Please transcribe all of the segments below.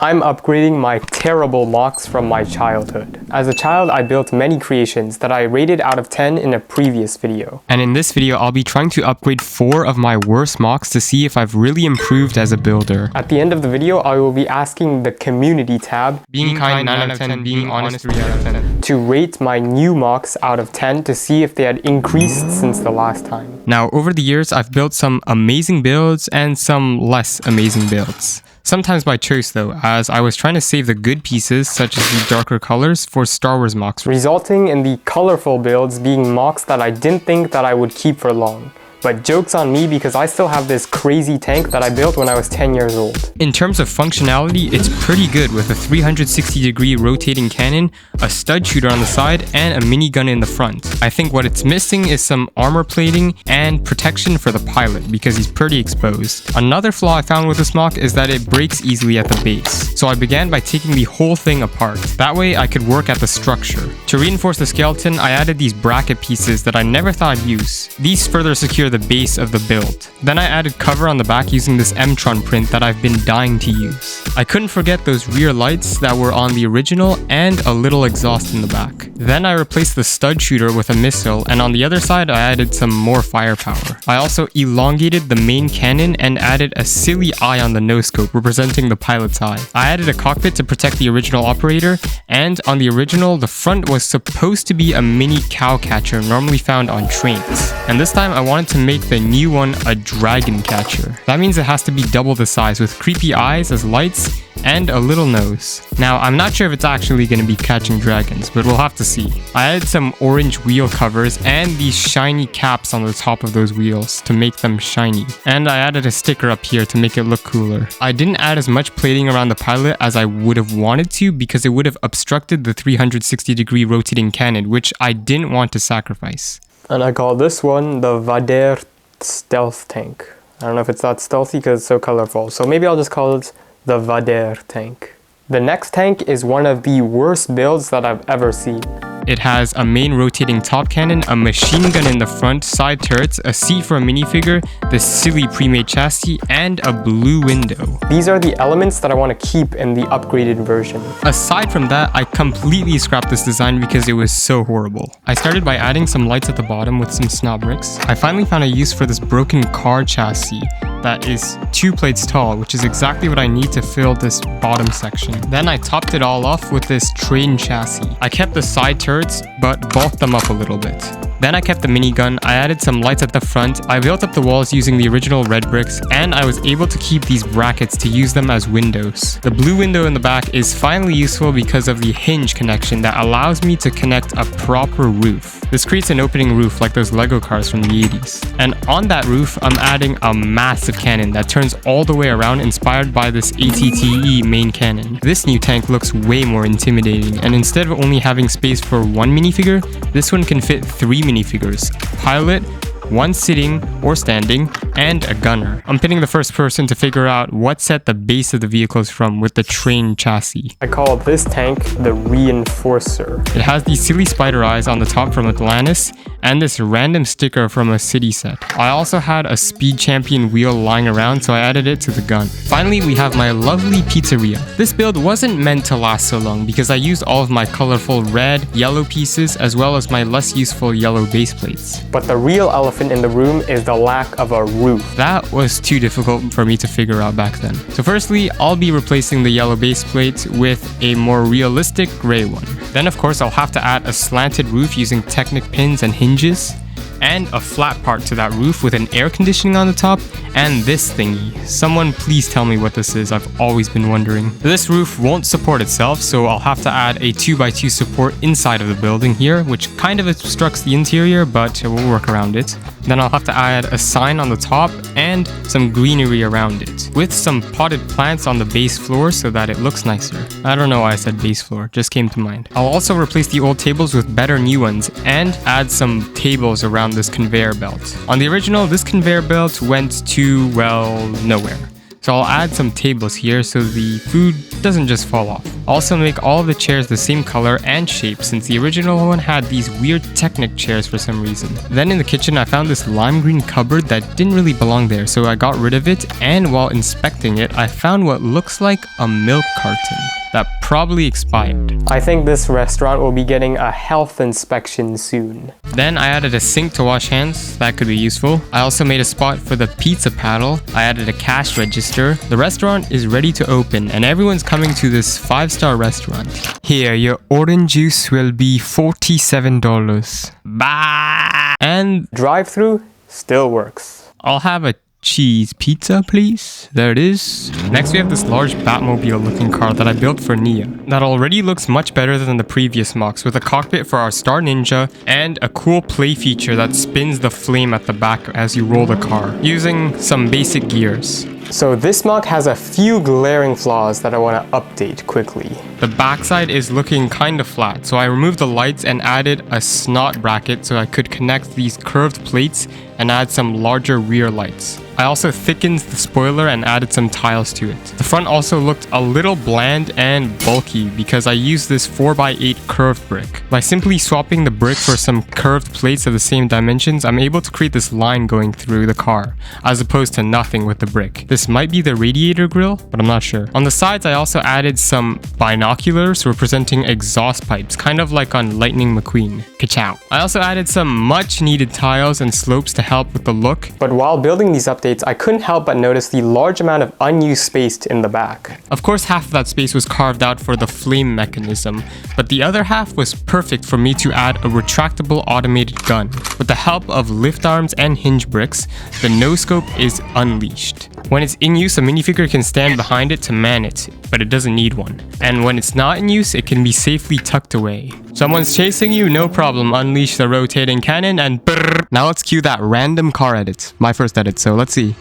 I'm upgrading my terrible mocks from my childhood. As a child, I built many creations that I rated out of 10 in a previous video. And in this video, I'll be trying to upgrade 4 of my worst mocks to see if I've really improved as a builder. At the end of the video, I will be asking the community tab, being kind 9 out of 10, being honest 3 out of 10, to rate my new mocks out of 10 to see if they had increased since the last time. Now, over the years, I've built some amazing builds and some less amazing builds. Sometimes by choice though, as I was trying to save the good pieces, such as the darker colors, for Star Wars mocks, resulting in the colorful builds being mocks that I didn't think that I would keep for long. But joke's on me because I still have this crazy tank that I built when I was 10 years old. In terms of functionality, it's pretty good with a 360-degree rotating cannon, a stud shooter on the side, and a minigun in the front. I think what it's missing is some armor plating and protection for the pilot because he's pretty exposed. Another flaw I found with this mock is that it breaks easily at the base. So I began by taking the whole thing apart. That way I could work at the structure. To reinforce the skeleton, I added these bracket pieces that I never thought I'd use. These further secure the base of the build. Then I added cover on the back using this M-Tron print that I've been dying to use. I couldn't forget those rear lights that were on the original and a little exhaust in the back. Then I replaced the stud shooter with a missile, and on the other side I added some more firepower. I also elongated the main cannon and added a silly eye on the nose scope representing the pilot's eye. I added a cockpit to protect the original operator, and on the original the front was supposed to be a mini cow catcher normally found on trains. And this time I wanted to make the new one a dragon catcher. That means it has to be double the size with creepy eyes as lights and a little nose. Now, I'm not sure if it's actually going to be catching dragons, but we'll have to see. I added some orange wheel covers and these shiny caps on the top of those wheels to make them shiny. And I added a sticker up here to make it look cooler. I didn't add as much plating around the pilot as I would have wanted to because it would have obstructed the 360-degree rotating cannon, which I didn't want to sacrifice. And I call this one the Vader stealth tank. I don't know if it's that stealthy because it's so colorful, so maybe I'll just call it the Vader tank. The next tank is one of the worst builds that I've ever seen. It has a main rotating top cannon, a machine gun in the front, side turrets, a seat for a minifigure, this silly pre-made chassis, and a blue window. These are the elements that I want to keep in the upgraded version. Aside from that, I completely scrapped this design because it was so horrible. I started by adding some lights at the bottom with some snob bricks. I finally found a use for this broken car chassis that is 2 plates tall, which is exactly what I need to fill this bottom section. Then I topped it all off with this train chassis. I kept the side turrets, but bulked them up a little bit. Then I kept the minigun, I added some lights at the front, I built up the walls using the original red bricks, and I was able to keep these brackets to use them as windows. The blue window in the back is finally useful because of the hinge connection that allows me to connect a proper roof. This creates an opening roof like those Lego cars from the 80s. And on that roof, I'm adding a massive cannon that turns all the way around, inspired by this ATTE main cannon. This new tank looks way more intimidating, and instead of only having space for 1 minifigure, this one can fit 3 minifigures: pilot, 1 sitting or standing, and a gunner. I'm pitting the first person to figure out what set the base of the vehicle is from with the train chassis. I call this tank the Reinforcer. It has these silly spider eyes on the top from Atlantis, and this random sticker from a city set. I also had a Speed Champion wheel lying around, so I added it to the gun. Finally, we have my lovely pizzeria. This build wasn't meant to last so long because I used all of my colorful red, yellow pieces as well as my less useful yellow base plates. But the real elephant in the room is the lack of a roof. That was too difficult for me to figure out back then. So firstly, I'll be replacing the yellow base plate with a more realistic gray one. Then of course I'll have to add a slanted roof using Technic pins and hinges, and a flat part to that roof with an air conditioning on the top, and this thingy. Someone please tell me what this is, I've always been wondering. This roof won't support itself, so I'll have to add a 2x2 support inside of the building here, which kind of obstructs the interior, but we'll work around it. Then I'll have to add a sign on the top and some greenery around it, with some potted plants on the base floor so that it looks nicer. I don't know why I said base floor, just came to mind. I'll also replace the old tables with better new ones and add some tables around this conveyor belt. On the original, this conveyor belt went to, well, nowhere. So I'll add some tables here so the food doesn't just fall off. Also make all of the chairs the same color and shape since the original one had these weird Technic chairs for some reason. Then in the kitchen I found this lime green cupboard that didn't really belong there, so I got rid of it, and while inspecting it I found what looks like a milk carton that probably expired. I think this restaurant will be getting a health inspection soon. Then I added a sink to wash hands, that could be useful. I also made a spot for the pizza paddle. I added a cash register. The restaurant is ready to open and everyone's coming to this 5-star restaurant. Here, your orange juice will be $47. Bye! And Drive-through still works. I'll have a cheese pizza, please. There it is. Next we have this large Batmobile looking car that I built for Nia that already looks much better than the previous mocks, with a cockpit for our Star Ninja and a cool play feature that spins the flame at the back as you roll the car using some basic gears. So this mock has a few glaring flaws that I want to update quickly. The backside is looking kinda flat, so I removed the lights and added a snot bracket so I could connect these curved plates and add some larger rear lights. I also thickened the spoiler and added some tiles to it. The front also looked a little bland and bulky because I used this 4x8 curved brick. By simply swapping the brick for some curved plates of the same dimensions, I'm able to create this line going through the car, as opposed to nothing with the brick. This might be the radiator grille, but I'm not sure. On the sides, I also added some binoculars representing exhaust pipes, kind of like on Lightning McQueen. Ka-chow. I also added some much needed tiles and slopes to help with the look. But while building these updates, I couldn't help but notice the large amount of unused space in the back. Of course, half of that space was carved out for the flame mechanism, but the other half was perfect for me to add a retractable automated gun. With the help of lift arms and hinge bricks, the no-scope is unleashed. When it's in use, a minifigure can stand behind it to man it, but it doesn't need one. And when it's not in use, it can be safely tucked away. Someone's chasing you, no problem. Unleash the rotating cannon and brrr. Now let's cue that random car edit. My first edit, so let's see.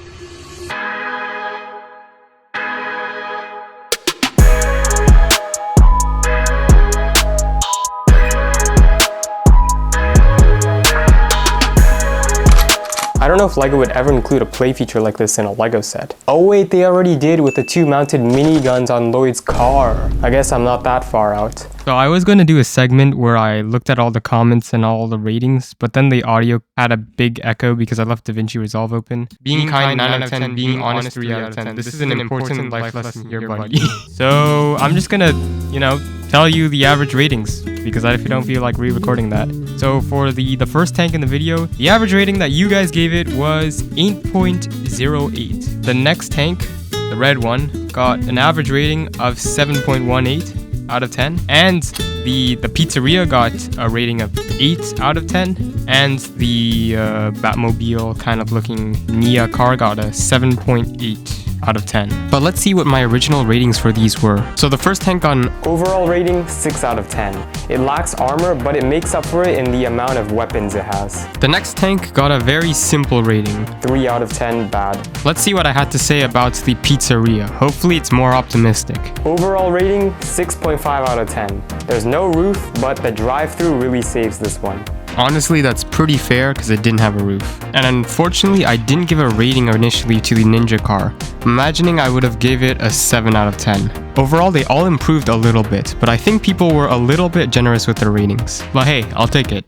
I don't know if LEGO would ever include a play feature like this in a LEGO set. Oh wait, they already did with the 2 mounted miniguns on Lloyd's car. I guess I'm not that far out. So I was going to do a segment where I looked at all the comments and all the ratings, but then the audio had a big echo because I left DaVinci Resolve open. Being kind 9 out of 10, being honest 3 out of 10. This is an important life lesson here, buddy. So I'm just gonna, tell you the average ratings because if you don't feel like re-recording that. So for the first tank in the video, the average rating that you guys gave it was 8.08. The next tank, the red one, got an average rating of 7.18 out of 10, and the pizzeria got a rating of 8 out of 10, and the Batmobile kind of looking Nia car got a 7.8 out of 10. But let's see what my original ratings for these were. So the first tank got an overall rating 6 out of 10. It lacks armor, but it makes up for it in the amount of weapons it has. The next tank got a very simple rating. 3 out of 10 bad. Let's see what I had to say about the pizzeria. Hopefully it's more optimistic. Overall rating 6.5 out of 10. There's no roof, but the drive-through really saves this one. Honestly, that's pretty fair because it didn't have a roof. And unfortunately, I didn't give a rating initially to the Ninja car. I'm imagining I would have gave it a 7 out of 10. Overall, they all improved a little bit, but I think people were a little bit generous with their ratings. But hey, I'll take it.